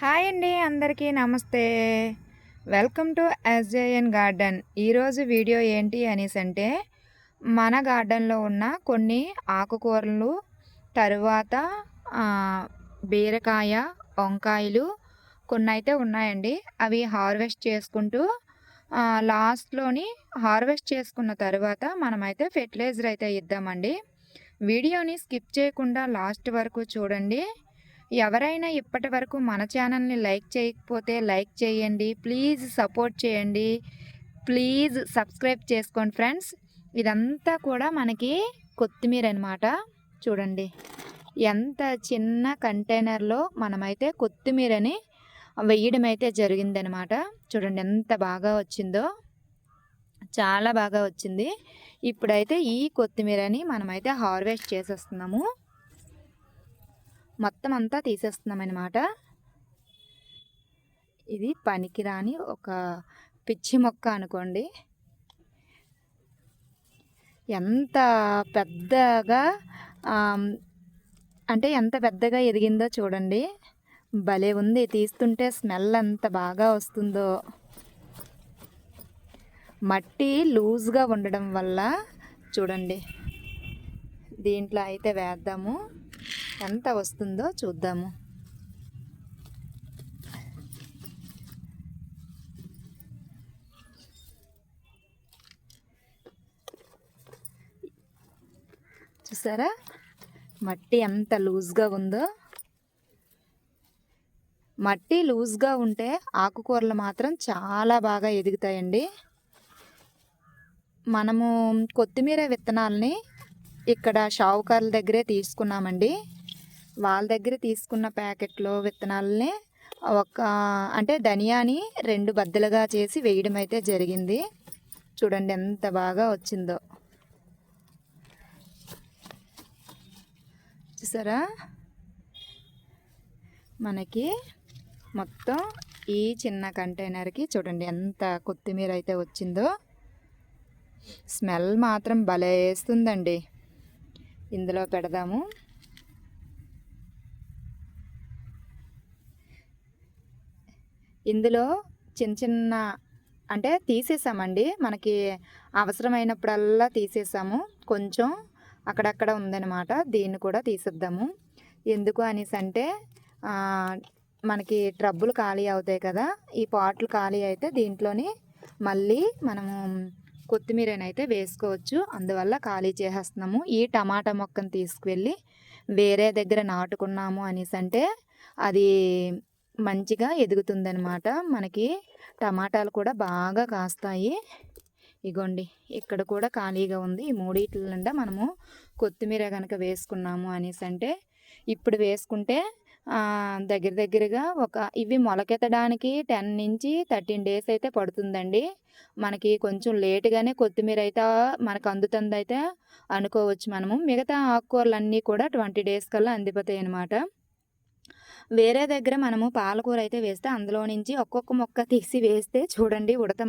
Hi అండి, అందరికీ నమస్తే. Welcome to SJN garden. ఈరోజు వీడియో ఏంటి అంటే మన గార్డెన్లో ఉన్న కొన్ని ఆకుకూరలు, తరువాత బీరకాయ, వంకాయలు కొన్ని అయితే ఉన్నాయండి. అవి హార్వెస్ట్ చేసుకుంటూ లాస్ట్లోని హార్వెస్ట్ చేసుకున్న తర్వాత మనమైతే ఫెర్టిలైజర్ అయితే ఇద్దామండి. వీడియోని స్కిప్ చేయకుండా లాస్ట్ వరకు చూడండి. ఎవరైనా ఇప్పటి వరకు మన ఛానల్ని లైక్ చేయకపోతే లైక్ చేయండి, ప్లీజ్ సపోర్ట్ చేయండి, ప్లీజ్ సబ్స్క్రైబ్ చేసుకోండి ఫ్రెండ్స్. ఇదంతా కూడా మనకి కొత్తిమీర అనమాట. చూడండి ఎంత చిన్న కంటైనర్లో మనమైతే కొత్తిమీరని వేయడం అయితే జరిగిందనమాట. చూడండి ఎంత బాగా వచ్చిందో, చాలా బాగా వచ్చింది. ఇప్పుడైతే ఈ కొత్తిమీరని మనమైతే హార్వెస్ట్ చేసేస్తున్నాము. మొత్తం అంతా తీసేస్తున్నాం అనమాట. ఇది పనికిరాని ఒక పిచ్చి మొక్క అనుకోండి. ఎంత పెద్దగా ఎంత పెద్దగా ఎదిగిందో చూడండి. భలే ఉంది. తీస్తుంటే స్మెల్ ఎంత బాగా వస్తుందో. మట్టి లూజ్గా ఉండడం వల్ల చూడండి, దీంట్లో అయితే వేద్దాము, ఎంత వస్తుందో చూద్దాము. చూసారా మట్టి ఎంత లూజ్గా ఉందో. మట్టి లూజ్గా ఉంటే ఆకుకూరలు మాత్రం చాలా బాగా ఎదుగుతాయండి. మనము కొత్తిమీర విత్తనాలని ఇక్కడ షావుకారుల దగ్గరే తీసుకున్నామండి. వాళ్ళ దగ్గర తీసుకున్న ప్యాకెట్లో విత్తనాలని ధనియాని 2 బద్దలుగా చేసి వేయడం అయితే జరిగింది. చూడండి ఎంత బాగా వచ్చిందో. చూసారా మనకి మొత్తం ఈ చిన్న కంటైనర్కి చూడండి ఎంత కొత్తిమీర అయితే వచ్చిందో. స్మెల్ మాత్రం భలే వేస్తుందండి. ఇందులో పెడదాము. ఇందులో చిన్న చిన్న తీసేసామండి. మనకి అవసరమైనప్పుడల్లా తీసేసాము. కొంచెం అక్కడక్కడ ఉందన్నమాట. దీన్ని కూడా తీసేద్దాము. ఎందుకు అనేసి మనకి ట్రబ్బులు ఖాళీ అవుతాయి కదా. ఈ పాట్లు ఖాళీ అయితే దీంట్లోని మళ్ళీ మనము కొత్తిమీరనైతే వేసుకోవచ్చు. అందువల్ల ఖాళీ చేసేస్తున్నాము. ఈ టమాటా మొక్కను తీసుకువెళ్ళి వేరే దగ్గర నాటుకున్నాము అనేసి అది మంచిగా ఎదుగుతుందనమాట. మనకి టమాటాలు కూడా బాగా కాస్తాయి. ఇగోండి ఇక్కడ కూడా ఖాళీగా ఉంది. ఈ మూడిట్ల నిండా మనము కొత్తిమీర కనుక వేసుకున్నాము అనేసి ఇప్పుడు వేసుకుంటే దగ్గరగా ఇవి మొలకెత్తడానికి 10 నుంచి 13 డేస్ అయితే పడుతుందండి. మనకి కొంచెం లేటుగానే కొత్తిమీర అయితే మనకు అందుతుంది అయితే అనుకోవచ్చు మనము. మిగతా ఆకుకూరలన్నీ కూడా 20 డేస్ కల్లా అందిపోతాయి అన్నమాట. వేరే దగ్గర మనము పాలకూర అయితే వేస్తే అందులో నుంచి ఒక్కొక్క మొక్క తీసి వేస్తే చూడండి ఉడత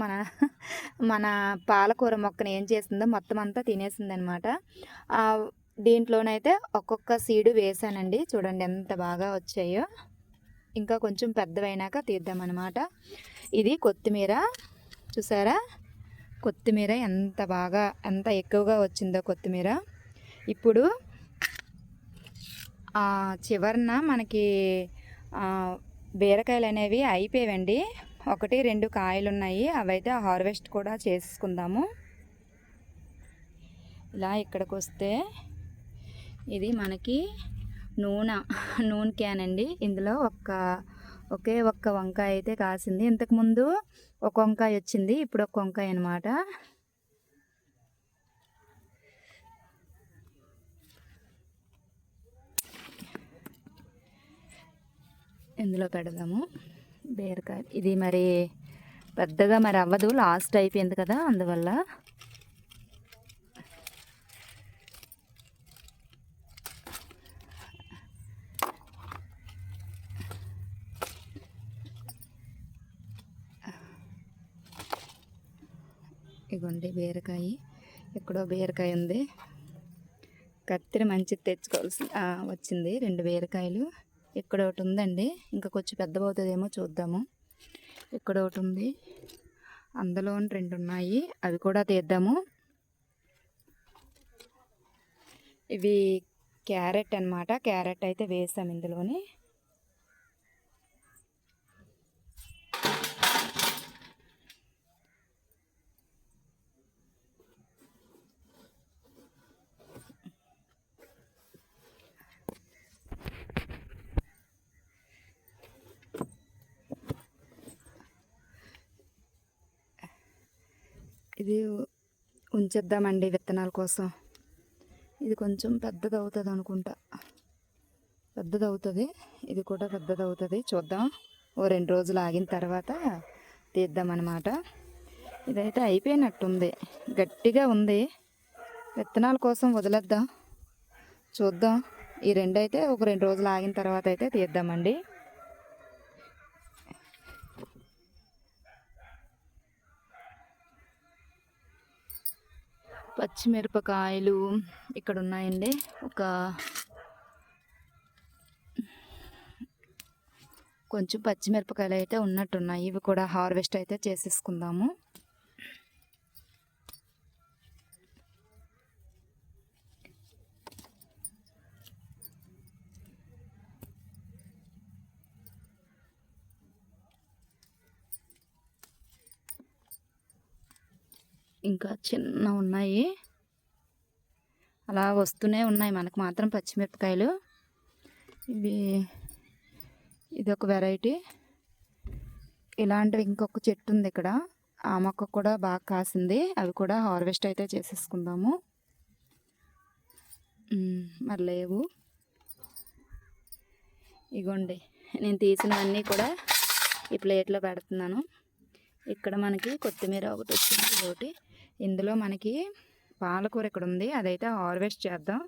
మన పాలకూర మొక్కను ఏం చేస్తుందో మొత్తం అంతా తినేసిందనమాట. దీంట్లోనైతే ఒక్కొక్క సీడు వేసానండి. చూడండి ఎంత బాగా వచ్చాయో. ఇంకా కొంచెం పెద్దవైనాక తీద్దామన్నమాట. ఇది కొత్తిమీర. చూసారా కొత్తిమీర ఎంత ఎక్కువగా వచ్చిందో కొత్తిమీర. ఇప్పుడు చివరన మనకి బీరకాయలు అనేవి అయిపోయావండి. 1-2 కాయలు ఉన్నాయి. అవైతే హార్వెస్ట్ కూడా చేసుకుందాము. ఇలా ఇక్కడికి వస్తే ఇది మనకి నూనె క్యాన్ అండి. ఇందులో ఒకే ఒక్క వంకాయ అయితే కాసింది. ఇంతకుముందు ఒక వంకాయ వచ్చింది, ఇప్పుడు ఒక వంకాయ అనమాట. ఇందులో పెడదాము బీరకాయ. ఇది మరి పెద్దగా అవ్వదు, లాస్ట్ అయిపోయింది కదా, అందువల్ల. ఇగోండి బీరకాయ. ఎక్కడో బీరకాయ ఉంది. కత్తిరి మంచిది తెచ్చుకోవాల్సి వచ్చింది. 2 బీరకాయలు. ఇక్కడ ఒకటి ఉందండి, ఇంకా కొంచెం పెద్దబవుతుందేమో చూద్దాము. ఇక్కడ ఒకటి ఉంది, అందులో 2 ఉన్నాయి, అవి కూడా తీద్దాము. ఇవి క్యారెట్ అన్నమాట. క్యారెట్ అయితే వేసాం ఇందులోని. ఇది ఉంచేద్దామండి విత్తనాల కోసం. ఇది కొంచెం పెద్దది అవుతుంది అనుకుంటా, పెద్దది అవుతుంది. ఇది కూడా పెద్దది అవుతుంది, చూద్దాం. ఓ 2 రోజులు ఆగిన తర్వాత తీద్దామన్నమాట. ఇదైతే అయిపోయినట్టుంది, గట్టిగా ఉంది. విత్తనాల కోసం వదిలేద్దాం, చూద్దాం. ఈ 2 అయితే ఒక 2 రోజులు ఆగిన తర్వాత అయితే తీద్దామండి. పచ్చిమిరపకాయలు ఇక్కడ ఉన్నాయండి, కొంచెం పచ్చిమిరపకాయలు అయితే ఉన్నట్టున్నాయి. ఇవి కూడా హార్వెస్ట్ అయితే చేసేసుకుందాము. ఇంకా చిన్న ఉన్నాయి, అలా వస్తూనే ఉన్నాయి మనకు మాత్రం పచ్చిమిరపకాయలు. ఇది ఒక వెరైటీ. ఇలాంటివి ఇంకొక చెట్టు ఉంది ఇక్కడ, ఆ మొక్క కూడా బాగా కాసింది. అవి కూడా హార్వెస్ట్ అయితే చేసేసుకుందాము. మరి లేవు, ఇగోండి నేను తీసినవన్నీ కూడా ఈ ప్లేట్లో పెడుతున్నాను. ఇక్కడ మనకి కొత్తిమీర ఒకటి వచ్చింది, ఒకటి. ఇందులో మనకి పాలకూర ఇక్కడ ఉంది, అదైతే హార్వెస్ట్ చేద్దాం.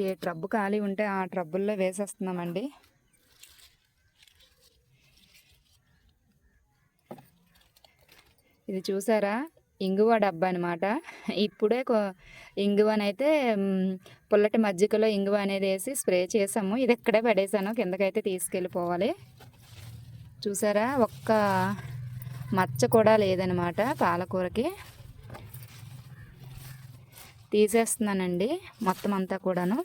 ఏ ట్రబ్బు ఖాళీ ఉంటే ఆ ట్రబ్బుల్లో వేసేస్తున్నామండి. ఇది చూసారా, ఇంగువ డబ్బా అనమాట. ఇప్పుడే ఇంగువనైతే పుల్లటి మజ్జిగలో ఇంగువ అనేది వేసి స్ప్రే చేసాము. ఇది ఎక్కడే పడేసాను, కిందకైతే తీసుకెళ్ళిపోవాలి. చూసారా, ఒక్క మచ్చ కూడా లేదనమాట పాలకూరకి. తీసేస్తున్నానండి మొత్తం అంతా కూడాను.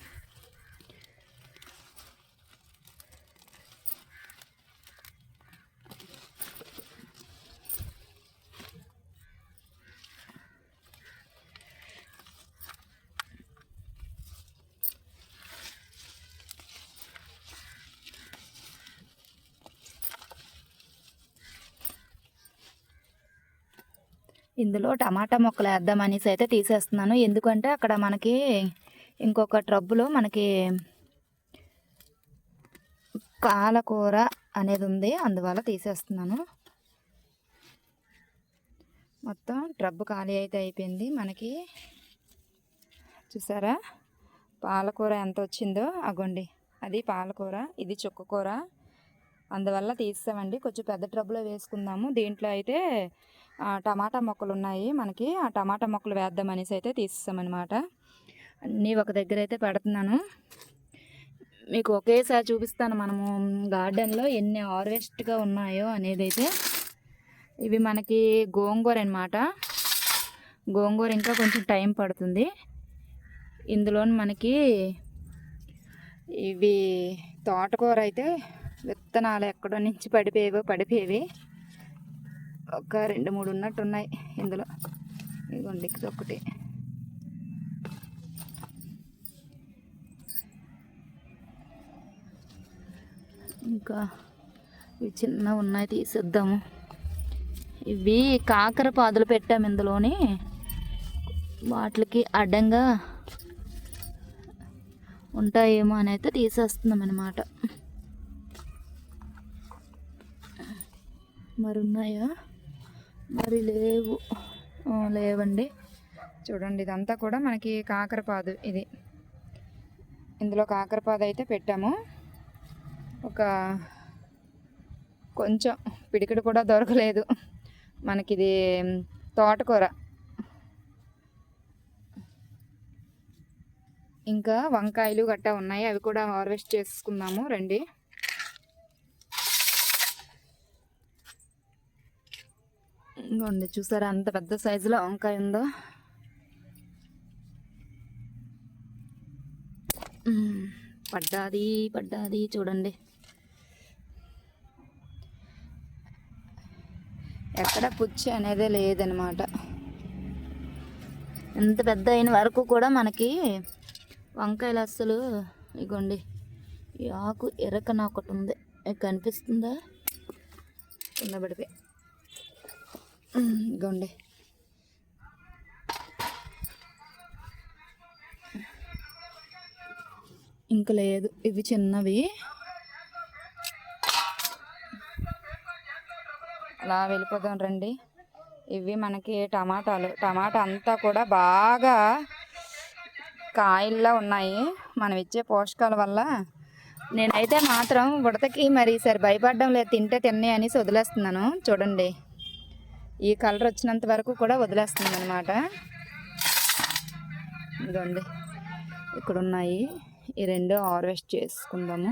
ఇందులో టమాటా మొక్కలు వేద్దామనేసి అయితే తీసేస్తున్నాను. ఎందుకంటే అక్కడ మనకి ఇంకొక ట్రబ్బులో మనకి పాలకూర అనేది ఉంది, అందువల్ల తీసేస్తున్నాను. మొత్తం ట్రబ్బు ఖాళీ అయితే అయిపోయింది మనకి. చూసారా పాలకూర ఎంత వచ్చిందో, అగోండి అది పాలకూర, ఇది చుక్కకూర. అందువల్ల తీసామండి. కొంచెం పెద్ద ట్రబ్బులో వేసుకుందాము. దీంట్లో అయితే టమాటా మొక్కలు ఉన్నాయి మనకి, ఆ టమాటా మొక్కలు వేద్దామనేసి అయితే తీసేసామన్నమాట. అన్నీ ఒక దగ్గర అయితే పెడుతున్నాను, మీకు ఒకేసారి చూపిస్తాను మనము గార్డెన్లో ఎన్ని హార్వెస్ట్గా ఉన్నాయో అనేది అయితే. ఇవి మనకి గోంగూర అన్నమాట. గోంగూర ఇంకా కొంచెం టైం పడుతుంది. ఇందులో మనకి ఇవి తోటకూర అయితే విత్తనాలు ఎక్కడో నుంచి పడిపోయేవి ఒక 2-3 ఉన్నట్టున్నాయి ఇందులో. ఇదిగోండి ఒకటి. ఇంకా ఇవి చిన్న ఉన్నాయి, తీసేద్దాము. ఇవి కాకర పాదులు పెట్టాము ఇందులోని, వాటికి అడ్డంగా ఉంటాయేమో అని అయితే తీసేస్తున్నాం అన్నమాట. మరి ఉన్నాయా? మరి లేవండి. చూడండి ఇదంతా కూడా మనకి కాకరపాదు. ఇది ఇందులో కాకరపాదు అయితే పెట్టాము. ఒక కొంచెం పిడికిడి కూడా దొరకలేదు మనకి. ఇది తోటకూర. ఇంకా వంకాయలు గట్టా ఉన్నాయి, అవి కూడా హార్వెస్ట్ చేసుకుందాము రండి. ఇంకోండి చూసారా అంత పెద్ద సైజులో వంకాయ ఉందో. పడ్డాది చూడండి. ఎక్కడ పుచ్చి అనేదే లేదనమాట. ఎంత పెద్ద అయిన వరకు కూడా మనకి వంకాయలు అస్సలు. ఇగోండి ఈ ఆకు ఎరకన ఒకటి ఉంది, కనిపిస్తుందా? కింద పడిపోయి. ఇగోండి ఇంకా లేదు, ఇవి చిన్నవి. అలా వెళ్ళిపోదాం రండి. ఇవి మనకి టమాటా అంతా కూడా బాగా కాయల్లా ఉన్నాయి మనం ఇచ్చే పోషకాల వల్ల. నేనైతే మాత్రం ఉడతకి మరి సరి భయపడడం లేదు, తిన్నే అనేసి వదిలేస్తున్నాను. చూడండి ఈ కలర్ వచ్చినంత వరకు కూడా వదిలేస్తుంది అనమాట. ఇదిగోండి ఇక్కడ ఉన్నాయి, ఈ రెండు హార్వెస్ట్ చేసుకుందాము.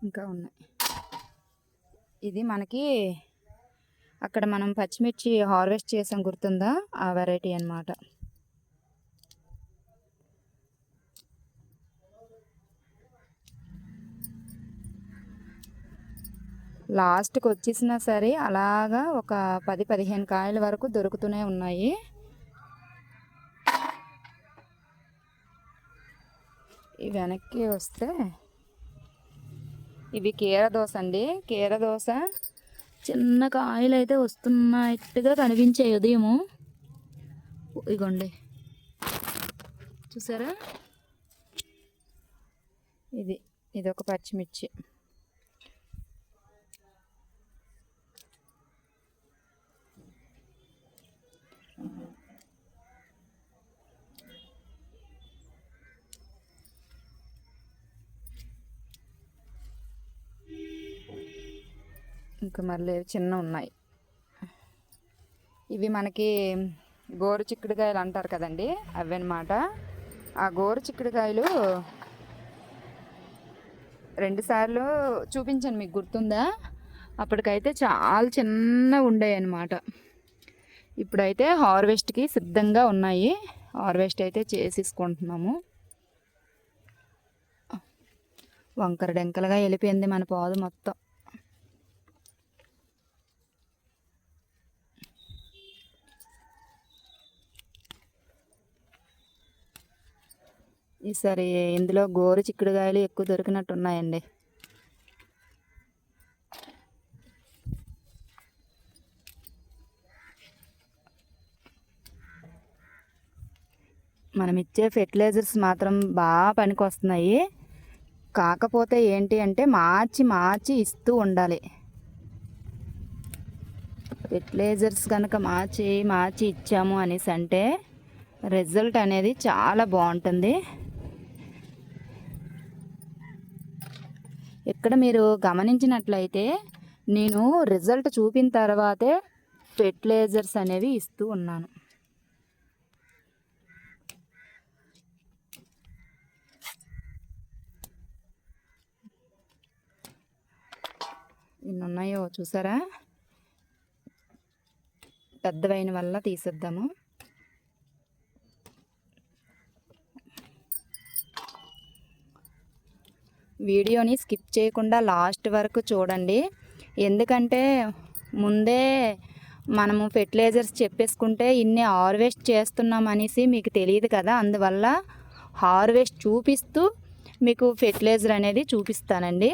ఇంకా ఉన్నాయి. ఇది మనకి అక్కడ మనం పచ్చిమిర్చి హార్వెస్ట్ చేసాం గుర్తుందా, ఆ వెరైటీ అన్నమాట. లాస్ట్కి వచ్చేసినా సరే అలాగా ఒక 10-15 కాయల వరకు దొరుకుతూనే ఉన్నాయి. ఈ వెనక్కి వస్తే ఇవి కీరదోస అండి. కీరదోస చిన్న కాయలు అయితే వస్తున్నట్టుగా కనిపించాయి ఉదయము. ఇగోండి చూసారా, ఇది ఒక పచ్చిమిర్చి. ఇంకా మళ్ళీ చిన్న ఉన్నాయి. ఇవి మనకి గోరు చిక్కుడుకాయలు అంటారు కదండి, అవన్నమాట. ఆ గోరు చిక్కుడుకాయలు 2 సార్లు చూపించాను, మీకు గుర్తుందా? అప్పటికైతే చాలా చిన్నగా ఉండేవి అన్నమాట. ఇప్పుడైతే హార్వెస్ట్కి సిద్ధంగా ఉన్నాయి. హార్వెస్ట్ అయితే చేసేసుకుంటున్నాము. వంకర డెంకలుగా వెళ్ళిపోయింది మన పాదు మొత్తం. ఈసారి ఇందులో గోరు చిక్కుడుకాయలు ఎక్కువ దొరికినట్టు ఉన్నాయండి. మనం ఇచ్చే ఫెర్టిలైజర్స్ మాత్రం బాగా పనికి వస్తున్నాయి. కాకపోతే ఏంటి అంటే మార్చి ఇస్తూ ఉండాలి. ఫెర్టిలైజర్స్ కనుక మార్చి ఇచ్చాము అనేసి అంటే రిజల్ట్ అనేది చాలా బాగుంటుంది. ఇక్కడ మీరు గమనించినట్లయితే నేను రిజల్ట్ చూపిన తర్వాతే ఫెర్టిలైజర్స్ అనేవి ఇస్తూ ఉన్నాను. ఎన్ని ఉన్నాయో చూసారా, పెద్దవైన వల్ల తీసేద్దాము. వీడియోని స్కిప్ చేయకుండా లాస్ట్ వరకు చూడండి. ఎందుకంటే ముందే మనము ఫెర్టిలైజర్స్ చెప్పేసుకుంటే ఇన్ని హార్వెస్ట్ చేస్తున్నాం అనేసి మీకు తెలియదు కదా. అందువల్ల హార్వెస్ట్ చూపిస్తూ మీకు ఫెర్టిలైజర్ అనేది చూపిస్తానండి.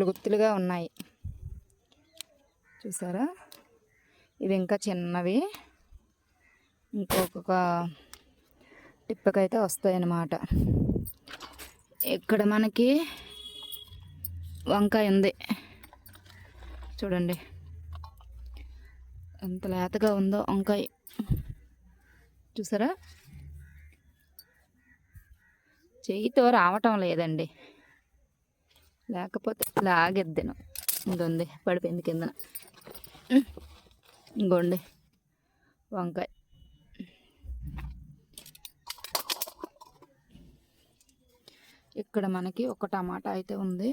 గుత్తులుగా ఉన్నాయి చూసారా. ఇవి ఇంకా చిన్నవి, ఇంకొక టిప్పకైతే వస్తాయి అన్నమాట. ఇక్కడ మనకి వంకాయ ఉంది చూడండి, ఎంత లేతగా ఉందో వంకాయ చూసారా. చేయితో రావటం లేదండి, లేకపోతే లాగెద్దాను. ఇంకొంది పడిపోయింది కిందన. ఇంకోండి వంకాయ. ఇక్కడ మనకి ఒక టమాటా అయితే ఉంది,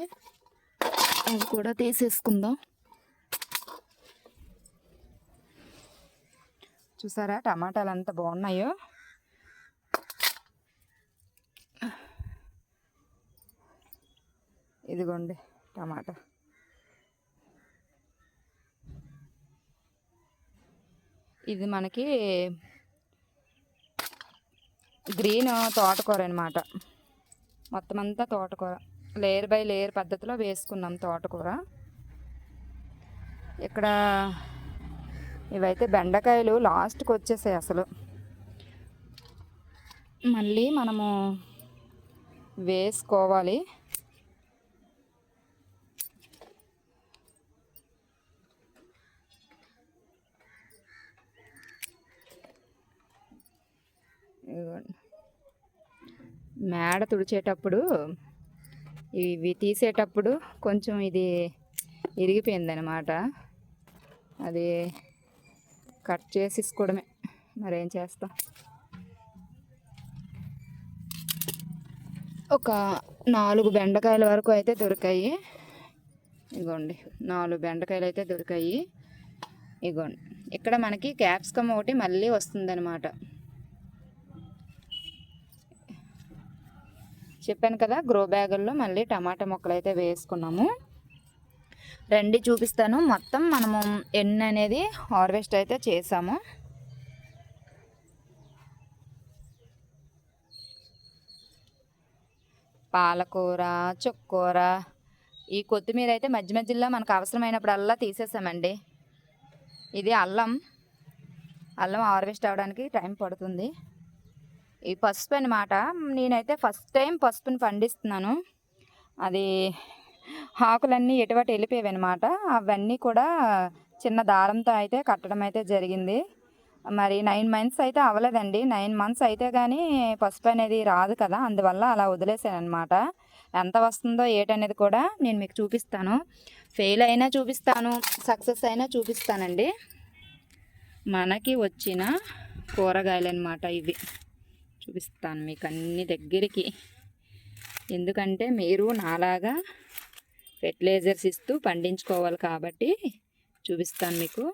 అది కూడా తీసేసుకుందాం. చూసారా టమాటాలు ఎంత బాగున్నాయో. ఇదిగోండి టమాటా. ఇది మనకి గ్రీన్ తోటకూర అనమాట. మొత్తం అంతా తోటకూర లేయర్ బై లేయర్ పద్ధతిలో వేసుకున్నాం తోటకూర. ఇక్కడ ఇవైతే బెండకాయలు లాస్ట్కి వచ్చేసాయి అసలు. మళ్ళీ మనము వేసుకోవాలి. మేడ తుడిచేటప్పుడు ఇవి తీసేటప్పుడు కొంచెం ఇది ఇరిగిపోయిందనమాట. అది కట్ చేసేసుకోవడమే, మరేం చేస్తాం. ఒక 4 బెండకాయల వరకు అయితే దొరికాయి. ఇగోండి 4 బెండకాయలు అయితే దొరికాయి. ఇగోండి ఇక్కడ మనకి క్యాప్సికమ్ ఒకటి మళ్ళీ వస్తుందన్నమాట. చెప్పాను కదా గ్రో బ్యాగుల్లో మళ్ళీ టమాటా మొక్కలు అయితే వేసుకున్నాము. రండి చూపిస్తాను. మొత్తం మనము ఎన్ని అనేది హార్వెస్ట్ అయితే చేసాము. పాలకూర, చుక్కూర, ఈ కొత్తిమీర అయితే మధ్య మధ్యలో మనకు అవసరమైనప్పుడల్లా తీసేసామండి. ఇది అల్లం హార్వెస్ట్ అవ్వడానికి టైం పడుతుంది. ఈ పసుపు అనమాట. నేనైతే ఫస్ట్ టైం పసుపుని పండిస్తున్నాను. అది ఆకులన్నీ ఎటువంటి వెళ్ళిపోయేవి అనమాట. అవన్నీ కూడా చిన్న దారంతో అయితే కట్టడం అయితే జరిగింది. మరి 9 months అయితే అవ్వలేదండి. 9 months అయితే కానీ పసుపు అనేది రాదు కదా, అందువల్ల అలా వదిలేసాను అనమాట. ఎంత వస్తుందో ఏటనేది కూడా నేను మీకు చూపిస్తాను. ఫెయిల్ అయినా చూపిస్తాను, సక్సెస్ అయినా చూపిస్తానండి. మనకి వచ్చిన కూరగాయలు అనమాట ఇవి. చూపిస్తాను మీకు అన్ని దగ్గరికి. ఎందుకంటే మీరు నాలాగా ఫెర్టిలైజర్స్ ఇస్తూ పండించుకోవాలి కాబట్టి చూపిస్తాను మీకు.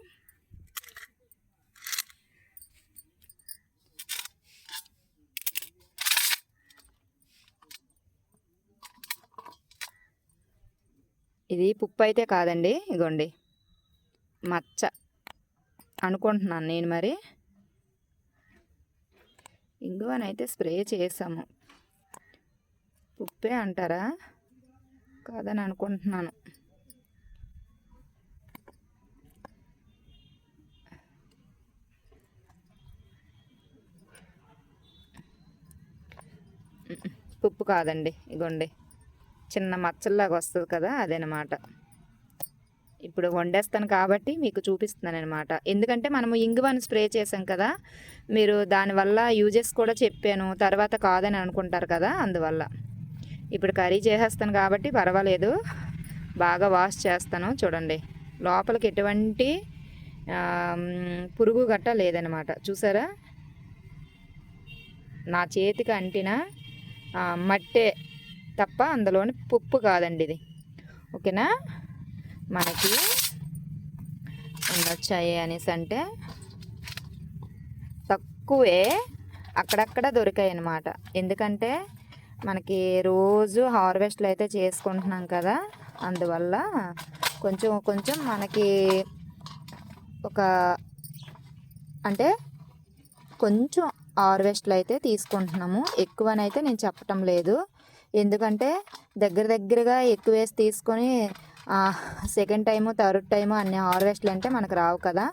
ఇది పుప్పు అయితే కాదండి, ఇగోండి మచ్చ అనుకుంటున్నాను నేను. మరి ఇంగువనైతే స్ప్రే చేసాము. ఉప్పే అంటారా? కాదని అనుకుంటున్నాను. ఉప్పు కాదండి, ఇగోండి చిన్న మచ్చల్లాగా వస్తుంది కదా, అదనమాట. ఇప్పుడు వండేస్తాను కాబట్టి మీకు చూపిస్తున్నాను అనమాట. ఎందుకంటే మనము ఇంగువను స్ప్రే చేసాం కదా, మీరు దానివల్ల యూజెస్ కూడా చెప్పాను, తర్వాత కాదని అనుకుంటారు కదా, అందువల్ల. ఇప్పుడు కర్రీ చేసేస్తాను కాబట్టి పర్వాలేదు, బాగా వాష్ చేస్తాను. చూడండి లోపలికి ఎటువంటి పురుగు గట్ట లేదనమాట. చూసారా, నా చేతికి అంటిన మట్టే తప్ప అందులోని పుప్పు కాదండి ఇది. ఓకేనా, మనకి వచ్చాయి అనేసి అంటే తక్కువే, అక్కడక్కడ దొరికాయి అన్నమాట. ఎందుకంటే మనకి రోజు హార్వెస్ట్లు అయితే చేసుకుంటున్నాం కదా, అందువల్ల కొంచెం కొంచెం మనకి ఒక అంటే కొంచెం హార్వెస్ట్లు అయితే తీసుకుంటున్నాము. ఎక్కువనైతే నేను చెప్పటం లేదు, ఎందుకంటే దగ్గరగా ఎక్కువ వేసి తీసుకొని సెకండ్ టైము థర్డ్ టైము అన్ని హార్వెస్ట్లు అంటే మనకు రావు కదా.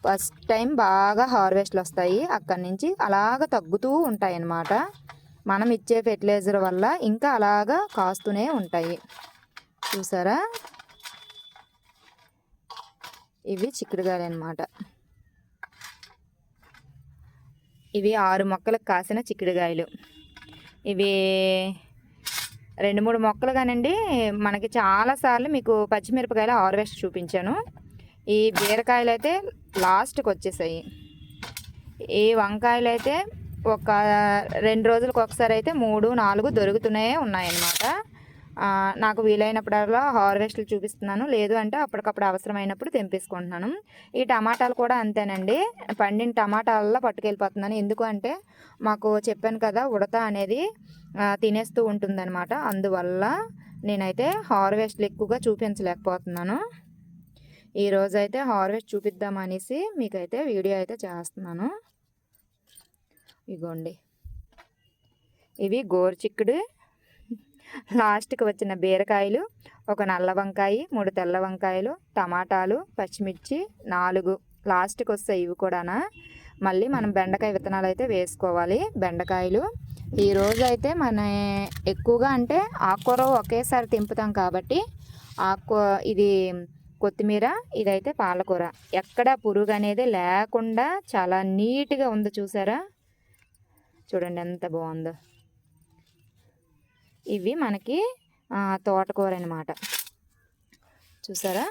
ఫస్ట్ టైం బాగా హార్వెస్ట్లు వస్తాయి, అక్కడి నుంచి అలాగ తగ్గుతూ ఉంటాయి అన్నమాట. మనం ఇచ్చే ఫెర్టిలైజర్ వల్ల ఇంకా అలాగా కాస్తూనే ఉంటాయి. చూసారా, ఇవి చిక్కుడుగాయలు అన్నమాట. ఇవి 6 మొక్కలకు కాసిన చిక్కుడుగాయలు. ఇవి 2, 3 మొక్కలు కానండి మనకి చాలాసార్లు మీకు పచ్చిమిరపకాయలు హార్వెస్ట్ చూపించాను. ఈ బీరకాయలైతే లాస్ట్‌కి వచ్చేసాయి. ఈ వంకాయలైతే ఒక 2 రోజులకు ఒకసారి అయితే 3, 4 దొరుకుతూనే ఉన్నాయన్నమాట. నాకు వీలైనప్పుడల్లా హార్వెస్ట్లు చూపిస్తున్నాను. లేదు అంటే అప్పటికప్పుడు అవసరమైనప్పుడు తెంపేసుకుంటున్నాను. ఈ టమాటాలు కూడా అంతేనండి. పండిన టమాటాలల్లో పట్టుకెళ్ళిపోతున్నాను. ఎందుకు అంటే మాకు చెప్పాను కదా, ఉడత అనేది తినేస్తూ ఉంటుందన్నమాట. అందువల్ల నేనైతే హార్వెస్ట్లు ఎక్కువగా చూపించలేకపోతున్నాను. ఈరోజైతే హార్వెస్ట్ చూపిద్దామనేసి మీకైతే వీడియో అయితే చేస్తున్నాను. ఇగోండి, ఇవి గోరుచిక్కుడు, లాస్ట్కి వచ్చిన బీరకాయలు, ఒక నల్ల వంకాయ, 3 తెల్ల వంకాయలు, టమాటాలు, పచ్చిమిర్చి 4 లాస్ట్కి వస్తాయి. ఇవి కూడానా మళ్ళీ మనం బెండకాయ విత్తనాలు అయితే వేసుకోవాలి. బెండకాయలు ఈరోజు అయితే మన ఎక్కువగా అంటే ఆకుకూర ఒకేసారి తెంపుతాం కాబట్టి ఇది కొత్తిమీర, ఇదైతే పాలకూర. ఎక్కడ పురుగు అనేది లేకుండా చాలా నీట్గా ఉంది. చూసారా, చూడండి ఎంత బాగుందో. ఇవి మనకి తోటకూర అన్నమాట. చూసారా,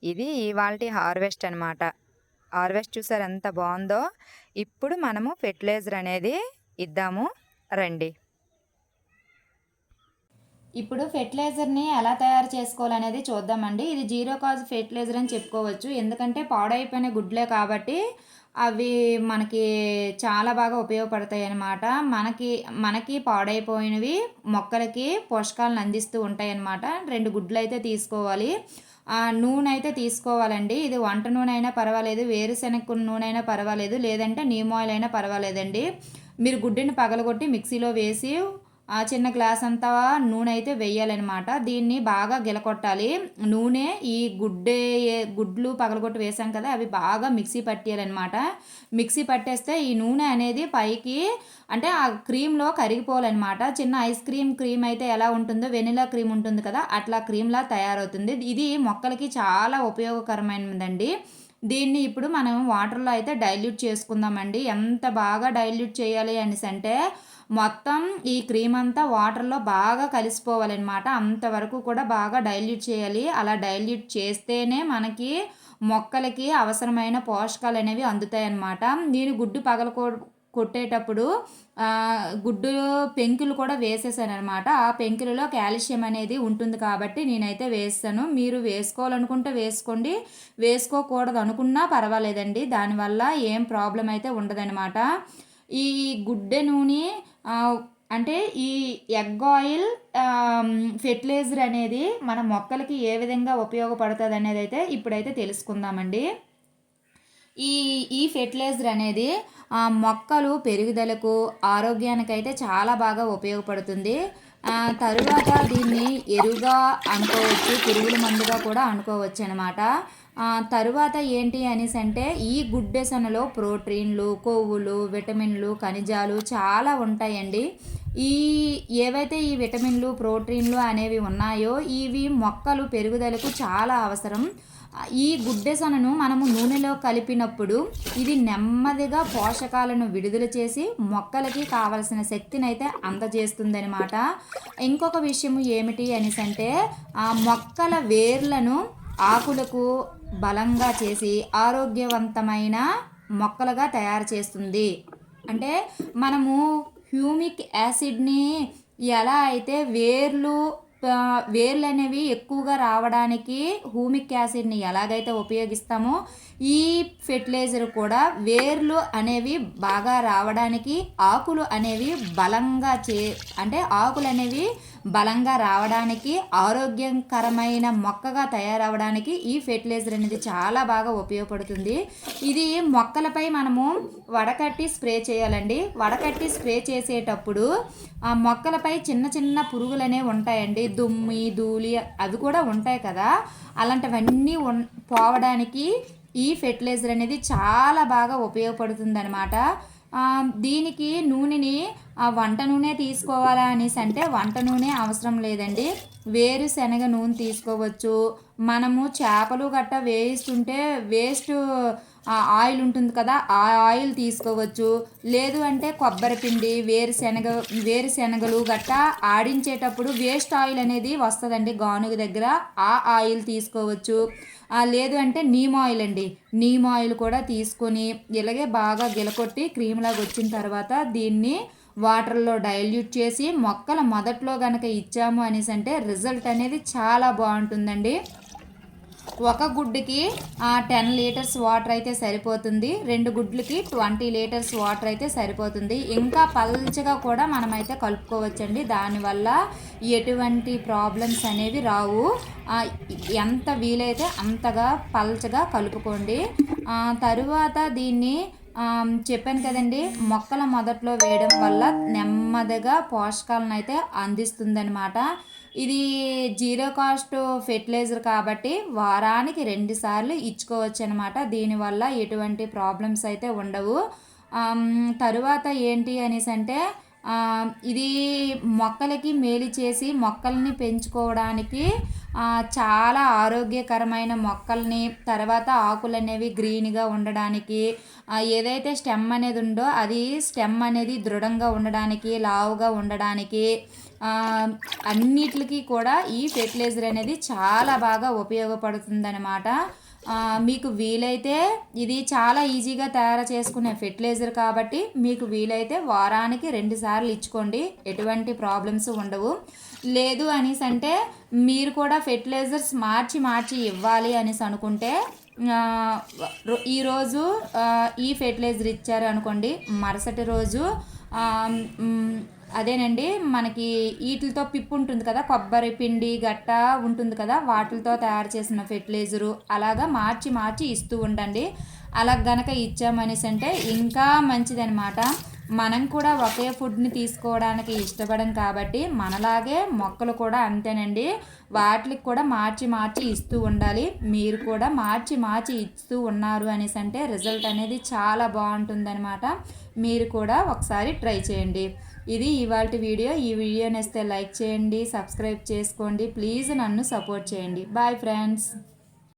ఇది ఇవాల్టి హార్వెస్ట్ అనమాట. హార్వెస్ట్ చూసారా ఎంత బాగుందో. ఇప్పుడు మనము ఫెర్టిలైజర్ అనేది ఇద్దాము రండి. ఇప్పుడు ఫెర్టిలైజర్ని ఎలా తయారు చేసుకోవాలనేది చూద్దామండి. ఇది జీరో కాస్ట్ ఫెర్టిలైజర్ అని చెప్పుకోవచ్చు. ఎందుకంటే పాడైపోయిన గుడ్లే కాబట్టి అవి మనకి చాలా బాగా ఉపయోగపడతాయి అన్నమాట. మనకి పాడైపోయినవి మొక్కలకి పోషకాలను అందిస్తూ ఉంటాయి అన్నమాట. 2 గుడ్లు అయితే తీసుకోవాలి. నూనె అయితే తీసుకోవాలండి. ఇది వంట నూనె అయినా పర్వాలేదు, వేరుశెనగ నూనె అయినా పర్వాలేదు, లేదంటే నీమ్ ఆయిల్ అయినా పర్వాలేదండి. మీరు గుడ్డుని పగలగొట్టి మిక్సీలో వేసి చిన్న గ్లాస్ అంతా నూనె అయితే వేయాలన్నమాట. దీన్ని బాగా గిలకొట్టాలి. నూనె ఈ గుడ్లు పగలగొట్టి వేసాం కదా, అవి బాగా మిక్సీ పట్టేయాలన్నమాట. మిక్సీ పట్టేస్తే ఈ నూనె అనేది పైకి అంటే ఆ క్రీమ్లో కరిగిపోవాలన్నమాట. చిన్న ఐస్ క్రీమ్ అయితే ఎలా ఉంటుందో, వెనిలా క్రీమ్ ఉంటుంది కదా, అట్లా క్రీమ్లా తయారవుతుంది. ఇది మొక్కలకి చాలా ఉపయోగకరమైనదండి. దీన్ని ఇప్పుడు మనం వాటర్లో అయితే డైల్యూట్ చేసుకుందామండి. ఎంత బాగా డైల్యూట్ చేయాలి అనేసి అంటే మొత్తం ఈ క్రీమ్ అంతా వాటర్లో బాగా కలిసిపోవాలన్నమాట. అంతవరకు కూడా బాగా డైల్యూట్ చేయాలి. అలా డైల్యూట్ చేస్తేనే మనకి మొక్కలకి అవసరమైన పోషకాలు అనేవి అందుతాయి అన్నమాట. నేను గుడ్డు కొట్టేటప్పుడు గుడ్డు పెంకులు కూడా వేసేసాను అనమాట. ఆ పెంకులలో కాల్షియం అనేది ఉంటుంది కాబట్టి నేనైతే వేస్తాను. మీరు వేసుకోవాలనుకుంటే వేసుకోండి, వేసుకోకూడదు అనుకున్నా పర్వాలేదండి. దానివల్ల ఏం ప్రాబ్లం అయితే ఉండదనమాట. ఈ గుడ్డె నూనె అంటే ఈ ఎగ్ ఆయిల్ ఫెర్టిలైజర్ అనేది మన మొక్కలకి ఏ విధంగా ఉపయోగపడుతుంది అనేది అయితే ఇప్పుడైతే తెలుసుకుందామండి. ఈ ఫెర్టిలైజర్ అనేది మొక్కలు పెరుగుదలకు, ఆరోగ్యానికైతే చాలా బాగా ఉపయోగపడుతుంది. తరువాత దీన్ని ఎరువుగా అనుకోవచ్చు, పురుగుల మందుగా కూడా అనుకోవచ్చు అనమాట. తరువాత ఏంటి అనేసి అంటే ఈ గుడ్డెసనలో ప్రోటీన్లు, కొవ్వులు, విటమిన్లు, ఖనిజాలు చాలా ఉంటాయండి. ఏవైతే ఈ విటమిన్లు, ప్రోటీన్లు అనేవి ఉన్నాయో ఇవి మొక్కలు పెరుగుదలకు చాలా అవసరం. ఈ గుడ్డెసనను మనము నూనెలో కలిపినప్పుడు ఇది నెమ్మదిగా పోషకాలను విడుదల చేసి మొక్కలకి కావలసిన శక్తిని అయితే అందజేస్తుందనమాట. ఇంకొక విషయం ఏమిటి అనేసి అంటే మొక్కల వేర్లను ఆకులకు బలంగా చేసి ఆరోగ్యవంతమైన మొక్కలుగా తయారు చేస్తుంది. అంటే మనము హ్యూమిక్ యాసిడ్ని ఎలా అయితే వేర్లు అనేవి ఎక్కువగా రావడానికి హ్యూమిక్ యాసిడ్ని ఎలాగైతే ఉపయోగిస్తామో ఈ ఫెర్టిలైజర్ కూడా వేర్లు అనేవి బాగా రావడానికి, ఆకులు అనేవి ఆకులు అనేవి బలంగా రావడానికి, ఆరోగ్యకరమైన మొక్కగా తయారవడానికి ఈ ఫెర్టిలైజర్ అనేది చాలా బాగా ఉపయోగపడుతుంది. ఇది మొక్కలపై మనము వడకట్టి స్ప్రే చేయాలండి. వడకట్టి స్ప్రే చేసేటప్పుడు ఆ మొక్కలపై చిన్న చిన్న పురుగులు అనేవి ఉంటాయండి, దుమ్మి, ధూళి అవి కూడా ఉంటాయి కదా, అలాంటివన్నీ పోవడానికి ఈ ఫెర్టిలైజర్ అనేది చాలా బాగా ఉపయోగపడుతుంది అనమాట. దీనికి నూనెని వంట నూనె తీసుకోవాలా అనేసి అంటే వంట నూనె అవసరం లేదండి. వేరుశనగ నూనె తీసుకోవచ్చు. మనము చేపలు గట్ట వేయిస్తుంటే వేస్ట్ ఆయిల్ ఉంటుంది కదా, ఆ ఆయిల్ తీసుకోవచ్చు. లేదు అంటే కొబ్బరి పిండి, వేరుశెనగలు గట్టా ఆడించేటప్పుడు వేస్ట్ ఆయిల్ అనేది వస్తుందండి గానుగ దగ్గర, ఆ ఆయిల్ తీసుకోవచ్చు. లేదు అంటే నీమ్ ఆయిల్ అండి, నీమ్ ఆయిల్ కూడా తీసుకొని ఇలాగే బాగా గిలకొట్టి క్రీమ్ లాగా వచ్చిన తర్వాత దీన్ని వాటర్లో డైల్యూట్ చేసి మొక్కల మొదట్లో కనుక ఇచ్చాము అనేసి అంటే రిజల్ట్ అనేది చాలా బాగుంటుందండి. ఒక గుడ్డుకి 10 లీటర్స్ వాటర్ అయితే సరిపోతుంది. 2 గుడ్లకి 20 లీటర్స్ వాటర్ అయితే సరిపోతుంది. ఇంకా పల్చగా కూడా మనమైతే కలుపుకోవచ్చండి. దానివల్ల ఎటువంటి ప్రాబ్లమ్స్ అనేవి రావు. ఎంత వీలైతే అంతగా పల్చగా కలుపుకోండి. తరువాత దీన్ని చెప్పాను కదండి, మొక్కల మొదట్లో వేయడం వల్ల నెమ్మదిగా పోషకాలను అయితే అందిస్తుందన్నమాట. ఇది జీరో కాస్ట్ ఫెర్టిలైజర్ కాబట్టి వారానికి 2 సార్లు ఇచ్చుకోవచ్చు అనమాట. దీనివల్ల ఎటువంటి ప్రాబ్లమ్స్ అయితే ఉండవు. తరువాత ఏంటి అనేసి అంటే ఇది మొక్కలకి మేలు చేసి మొక్కల్ని పెంచుకోవడానికి చాలా ఆరోగ్యకరమైన మొక్కల్ని, తర్వాత ఆకులు అనేవి గ్రీన్గా ఉండడానికి, ఏదైతే స్టెమ్ అనేది ఉందో అది స్టెమ్ అనేది దృఢంగా ఉండడానికి, లావుగా ఉండడానికి, అన్నిటికి కూడా ఈ ఫెర్టిలైజర్ అనేది చాలా బాగా ఉపయోగపడుతుందన్నమాట. మీకు వీలైతే ఇది చాలా ఈజీగా తయారు చేసుకునే ఫెర్టిలైజర్ కాబట్టి మీకు వీలైతే వారానికి 2 సార్లు ఇచ్చుకోండి, ఎటువంటి ప్రాబ్లమ్స్ ఉండవు. లేదు అనేసి అంటే మీరు కూడా ఫెర్టిలైజర్స్ మార్చి ఇవ్వాలి అనేసి అనుకుంటే ఈరోజు ఈ ఫెర్టిలైజర్ ఇచ్చారు అనుకోండి, మరుసటి రోజు అదేనండి మనకి వీటితో పిప్పు ఉంటుంది కదా, కొబ్బరి పిండి గట్ట ఉంటుంది కదా, వాటితో తయారు చేసిన ఫెర్టిలైజరు అలాగా మార్చి ఇస్తూ ఉండండి. అలా గనక ఇచ్చామనేసి అంటే ఇంకా మంచిదనమాట. మనం కూడా ఒకే ఫుడ్ని తీసుకోవడానికి ఇష్టపడం కాబట్టి మనలాగే మొక్కలు కూడా అంతేనండి, వాటికి కూడా మార్చి ఇస్తూ ఉండాలి. మీరు కూడా మార్చి ఇస్తూ ఉన్నారు అనేసి అంటే రిజల్ట్ అనేది చాలా బాగుంటుందన్నమాట. మీరు కూడా ఒకసారి ట్రై చేయండి. ఇది ఇవాల్టి వీడియో. ఈ వీడియో నచ్చితే లైక్ చేయండి, సబ్స్క్రైబ్ చేసుకోండి, ప్లీజ్ నన్ను సపోర్ట్ చేయండి. Bye friends.